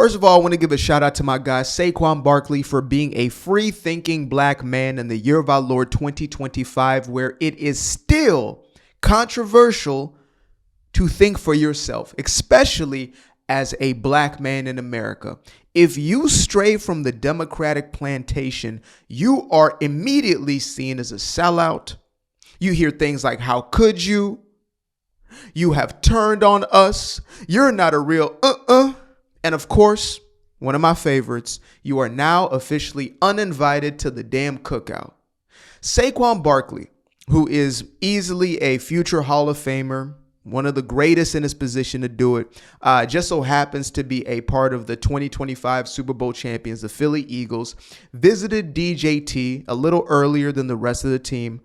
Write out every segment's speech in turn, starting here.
First of all, I want to give a shout out to my guy, Saquon Barkley, for being a free-thinking black man in the year of our Lord 2025, where it is still controversial to think for yourself, especially as a black man in America. If you stray from the Democratic plantation, you are immediately seen as a sellout. You hear things like, how could you? You have turned on us. You're not a real And of course, one of my favorites, you are now officially uninvited to the damn cookout. Saquon Barkley, who is easily a future Hall of Famer, one of the greatest in his position to do it, just so happens to be a part of the 2025 Super Bowl champions, the Philly Eagles, visited DJT a little earlier than the rest of the team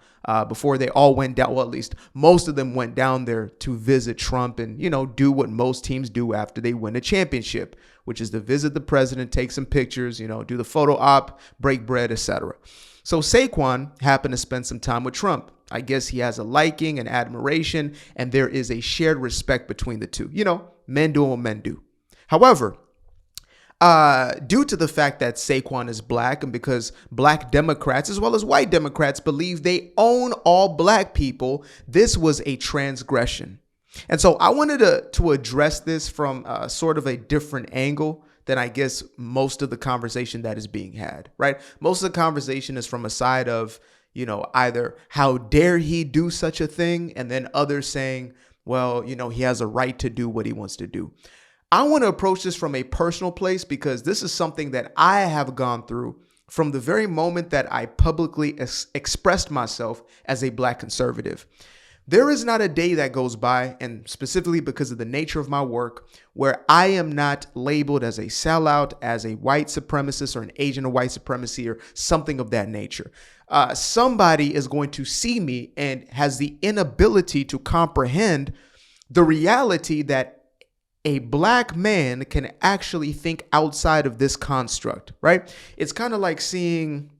before they all went down. Well, at least most of them went down there to visit Trump and, do what most teams do after they win a championship, which is to visit the president, take some pictures, do the photo op, break bread, etc. So Saquon happened to spend some time with Trump. I guess he has a liking and admiration, and there is a shared respect between the two. Men do what men do. However, due to the fact that Saquon is black and because black Democrats as well as white Democrats believe they own all black people, this was a transgression. And so I wanted to address this from sort of a different angle than I guess most of the conversation that is being had, right? Most of the conversation is from a side of, either how dare he do such a thing, and then others saying, well, he has a right to do what he wants to do. I want to approach this from a personal place because this is something that I have gone through from the very moment that I publicly expressed myself as a black conservative. There is not a day that goes by, and specifically because of the nature of my work, where I am not labeled as a sellout, as a white supremacist or an agent of white supremacy or something of that nature. Somebody is going to see me and has the inability to comprehend the reality that a black man can actually think outside of this construct, right? It's kind of like seeing,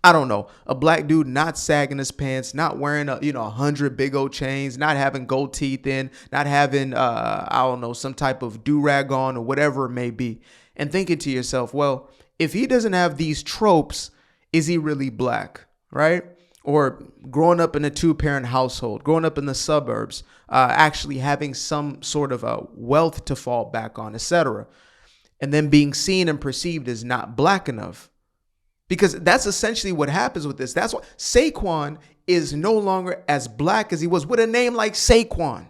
I don't know, a black dude not sagging his pants, not wearing 100 big old chains, not having gold teeth in, not having, some type of do-rag on or whatever it may be, and thinking to yourself, well, if he doesn't have these tropes, is he really black, right? Or growing up in a two-parent household, growing up in the suburbs, actually having some sort of a wealth to fall back on, etc., and then being seen and perceived as not black enough. Because that's essentially what happens with this. That's why Saquon is no longer as black as he was with a name like Saquon.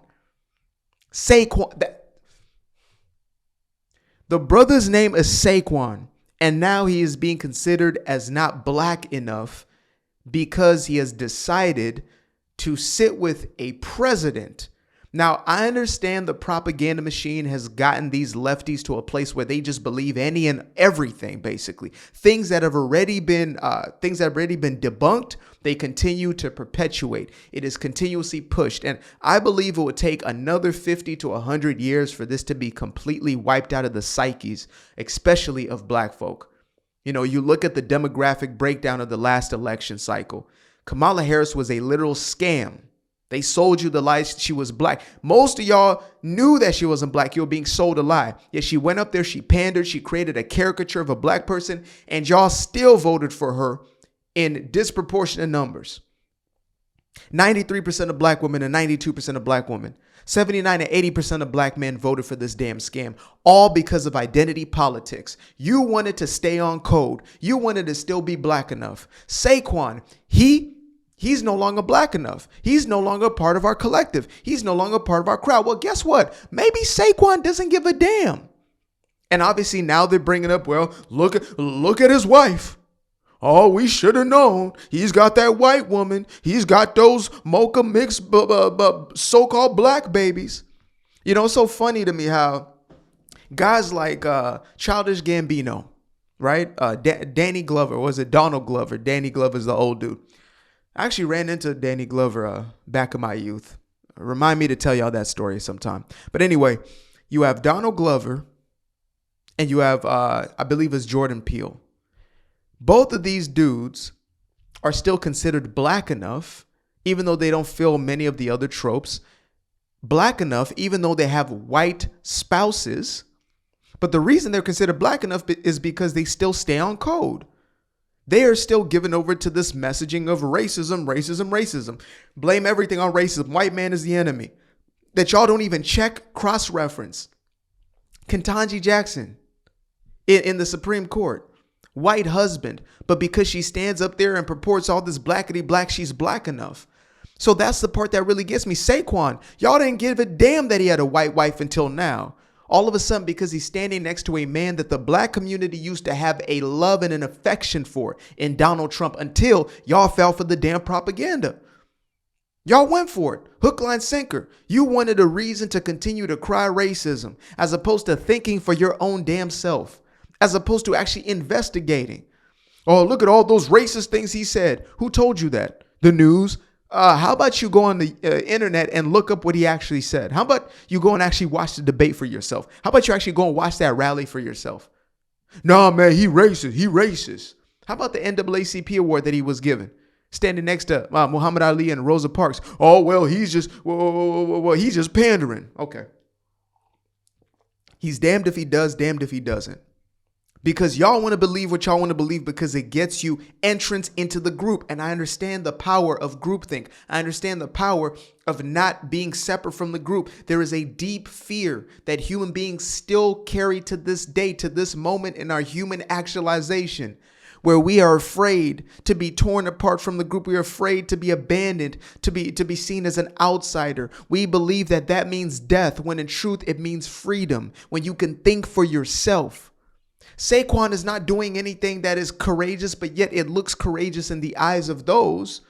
The brother's name is Saquon, and now he is being considered as not black enough because he has decided to sit with a president. Now, I understand the propaganda machine has gotten these lefties to a place where they just believe any and everything, basically. Things that have already been debunked, they continue to perpetuate. It is continuously pushed. And I believe it would take another 50 to 100 years for this to be completely wiped out of the psyches, especially of black folk. You look at the demographic breakdown of the last election cycle. Kamala Harris was a literal scam. They sold you the lie she was black. Most of y'all knew that she wasn't black. You were being sold a lie. Yet she went up there, she pandered, she created a caricature of a black person, and y'all still voted for her in disproportionate numbers. 93% of black women and 92% of black women. 79 and 80% of black men voted for this damn scam, all because of identity politics. You wanted to stay on code. You wanted to still be black enough. Saquon, He's no longer black enough. He's no longer part of our collective. He's no longer part of our crowd. Well, guess what? Maybe Saquon doesn't give a damn. And obviously now they're bringing up, well, look at his wife. Oh, we should have known. He's got that white woman. He's got those mocha mixed so-called black babies. It's so funny to me how guys like Childish Gambino, right? Danny Glover, was it Donald Glover? Danny Glover's the old dude. I actually ran into Danny Glover back in my youth. Remind me to tell y'all that story sometime. But anyway, you have Donald Glover and you have, I believe it's Jordan Peele. Both of these dudes are still considered black enough, even though they don't fill many of the other tropes. Black enough, even though they have white spouses, But the reason they're considered black enough is because they still stay on code. They are still given over to this messaging of racism, racism, racism. Blame everything on racism. White man is the enemy. That y'all don't even check cross-reference. Ketanji Jackson in the Supreme Court. White husband. But because she stands up there and purports all this blackity black, she's black enough. So that's the part that really gets me. Saquon, y'all didn't give a damn that he had a white wife until now. All of a sudden, because he's standing next to a man that the black community used to have a love and an affection for in Donald Trump, until y'all fell for the damn propaganda. Y'all went for it. Hook, line, sinker. You wanted a reason to continue to cry racism, as opposed to thinking for your own damn self, as opposed to actually investigating. Oh, look at all those racist things he said. Who told you that? The news. How about you go on the internet and look up what he actually said? How about you go and actually watch the debate for yourself? How about you actually go and watch that rally for yourself? Nah, man, he racist. He racist. How about the NAACP award that he was given? Standing next to Muhammad Ali and Rosa Parks. Oh, well, he's just pandering. Okay. He's damned if he does, damned if he doesn't. Because y'all want to believe what y'all want to believe because it gets you entrance into the group. And I understand the power of groupthink. I understand the power of not being separate from the group. There is a deep fear that human beings still carry to this day, to this moment in our human actualization, where we are afraid to be torn apart from the group. We are afraid to be abandoned, to be seen as an outsider. We believe that that means death, when in truth it means freedom, when you can think for yourself. Saquon is not doing anything that is courageous, but yet it looks courageous in the eyes of those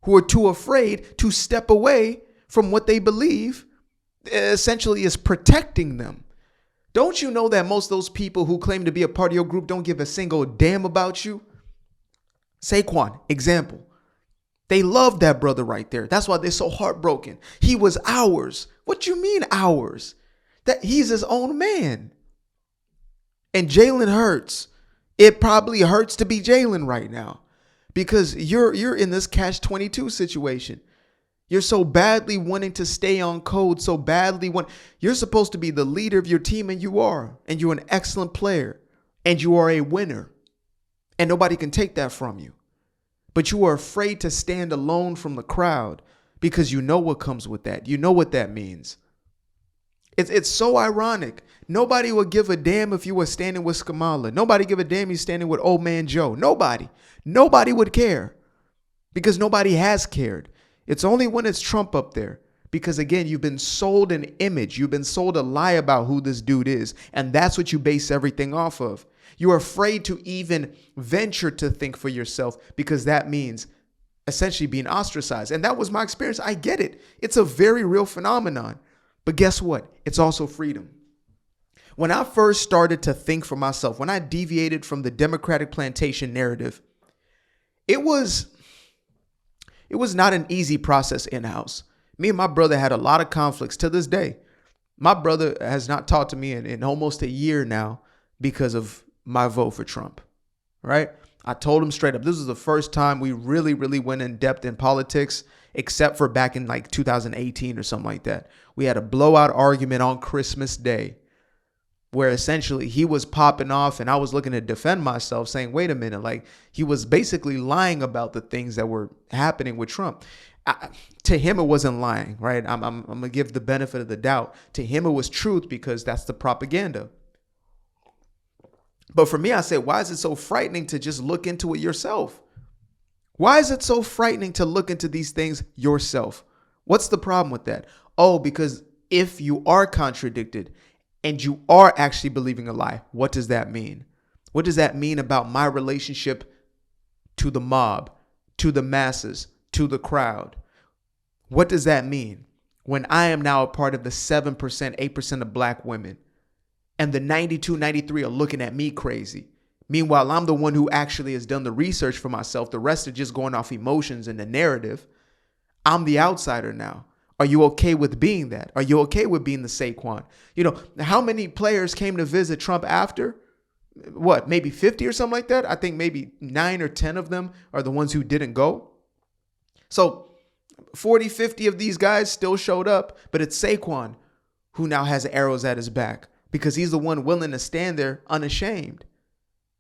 who are too afraid to step away from what they believe essentially is protecting them. Don't you know that most of those people who claim to be a part of your group don't give a single damn about you? Saquon, example. They love that brother right there. That's why they're so heartbroken. He was ours. What you mean ours? That he's his own man. And Jalen hurts. It probably hurts to be Jalen right now because you're in this catch-22 situation. You're so badly wanting to stay on code, so badly you're supposed to be the leader of your team, and you are. And you're an excellent player, and you are a winner. And nobody can take that from you. But you are afraid to stand alone from the crowd because you know what comes with that. You know what that means. It's so ironic. Nobody would give a damn if you were standing with Skamala. Nobody give a damn you're standing with old man Joe. Nobody would care because nobody has cared. It's only when it's Trump up there because, again, you've been sold an image. You've been sold a lie about who this dude is. And that's what you base everything off of. You're afraid to even venture to think for yourself because that means essentially being ostracized. And that was my experience. I get it. It's a very real phenomenon. But guess what? It's also freedom. When I first started to think for myself, when I deviated from the Democratic plantation narrative, it was not an easy process in-house. Me and my brother had a lot of conflicts to this day. My brother has not talked to me in almost a year now because of my vote for Trump, right? I told him straight up, this was the first time we really, really went in depth in politics, except for back in like 2018 or something like that. We had a blowout argument on Christmas Day where essentially he was popping off and I was looking to defend myself saying, wait a minute, like he was basically lying about the things that were happening with Trump. To him, it wasn't lying, right? I'm going to give the benefit of the doubt. To him, it was truth because that's the propaganda. But for me, I said, why is it so frightening to just look into it yourself? Why is it so frightening to look into these things yourself? What's the problem with that? Oh, because if you are contradicted and you are actually believing a lie, what does that mean? What does that mean about my relationship to the mob, to the masses, to the crowd? What does that mean when I am now a part of the 7%, 8% of black women and the 92, 93 are looking at me crazy? Meanwhile, I'm the one who actually has done the research for myself. The rest are just going off emotions and the narrative. I'm the outsider now. Are you okay with being that? Are you okay with being the Saquon? You know, how many players came to visit Trump after? What, maybe 50 or something like that? I think maybe 9 or 10 of them are the ones who didn't go. So 40, 50 of these guys still showed up, but it's Saquon who now has arrows at his back. because he's the one willing to stand there unashamed.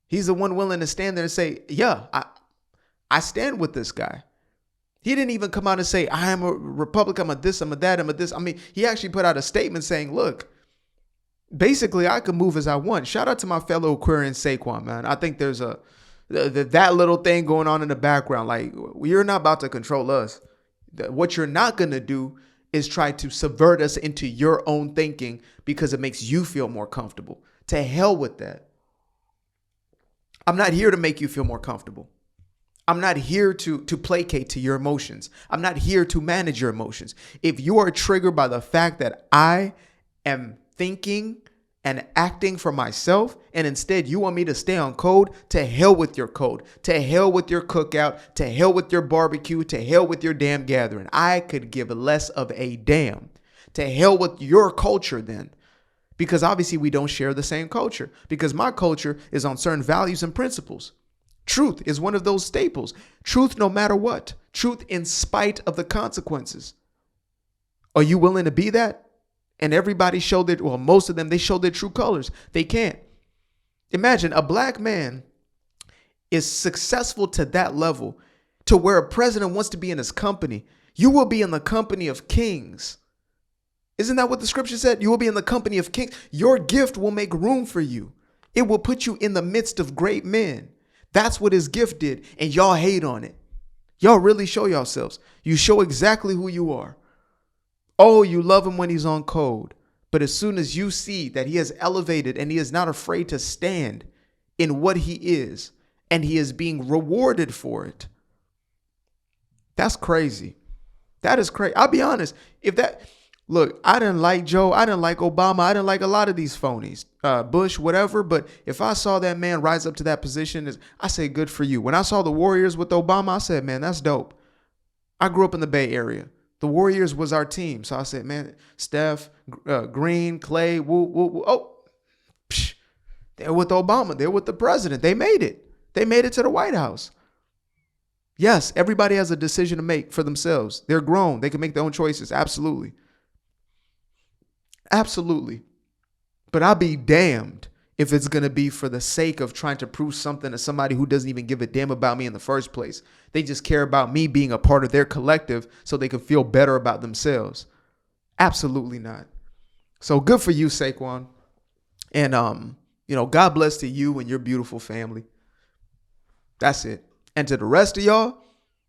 He's the one willing to stand there and say, yeah, I stand with this guy. He didn't even come out and say, I am a Republican, I'm a this, I'm a that, I'm a this. I mean, he actually put out a statement saying, look, basically I can move as I want. Shout out to my fellow Aquarian Saquon, man. I think there's that little thing going on in the background. Like, you're not about to control us. What you're not going to do is try to subvert us into your own thinking because it makes you feel more comfortable. To hell with that. I'm not here to make you feel more comfortable. I'm not here to placate to your emotions. I'm not here to manage your emotions. If you are triggered by the fact that I am thinking and acting for myself, and instead you want me to stay on code, to hell with your code, to hell with your cookout, to hell with your barbecue, to hell with your damn gathering. I could give less of a damn. To hell with your culture then. Because obviously we don't share the same culture. Because my culture is on certain values and principles. Truth is one of those staples. Truth no matter what. Truth in spite of the consequences. Are you willing to be that? And everybody showed their, well, most of them, they show their true colors. They can't. Imagine a black man is successful to that level, to where a president wants to be in his company. You will be in the company of kings. Isn't that what the scripture said? You will be in the company of kings. Your gift will make room for you. It will put you in the midst of great men. That's what his gift did. And y'all hate on it. Y'all really show yourselves. You show exactly who you are. Oh, you love him when he's on code. But as soon as you see that he has elevated and he is not afraid to stand in what he is, and he is being rewarded for it, that's crazy. That is crazy. I'll be honest. Look, I didn't like Joe. I didn't like Obama. I didn't like a lot of these phonies, Bush, whatever. But if I saw that man rise up to that position, I say good for you. When I saw the Warriors with Obama, I said, man, that's dope. I grew up in the Bay Area. The Warriors was our team. So I said, man, Steph, Green, Clay, they're with Obama. They're with the president. They made it. They made it to the White House. Yes, everybody has a decision to make for themselves. They're grown. They can make their own choices. Absolutely. Absolutely. But I'll be damned if it's going to be for the sake of trying to prove something to somebody who doesn't even give a damn about me in the first place. They just care about me being a part of their collective so they can feel better about themselves. Absolutely not. So good for you, Saquon. And, God bless to you and your beautiful family. That's it. And to the rest of y'all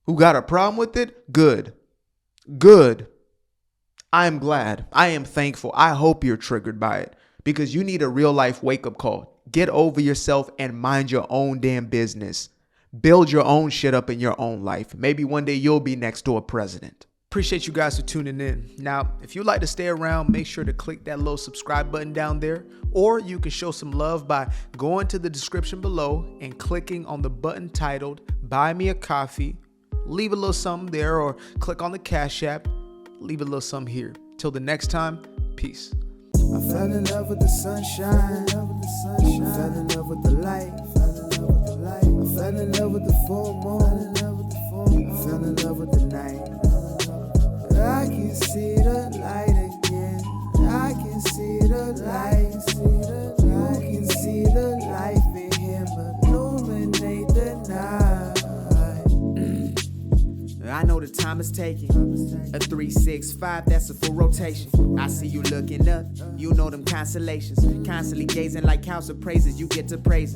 who got a problem with it, good. I am glad. I am thankful. I hope you're triggered by it because you need a real life wake up call. Get over yourself and mind your own damn business. Build your own shit up in your own life. Maybe one day you'll be next to a president. Appreciate you guys for tuning in. Now, if you'd like to stay around, make sure to click that little subscribe button down there, or you can show some love by going to the description below and clicking on the button titled Buy Me a Coffee. Leave a little something there, or click on the Cash App. Leave a little something here. Till the next time, peace. I fell in love with the sunshine. I fell in love with the light. I fell in love with the full moon. I fell in love with the night. I can see the light again. I can see the light. You can see the life in him illuminate the night. I know the time is taking. A 3-6-5, that's a full rotation. I see you looking up, you know them constellations. Constantly gazing like house of praises, you get to praising.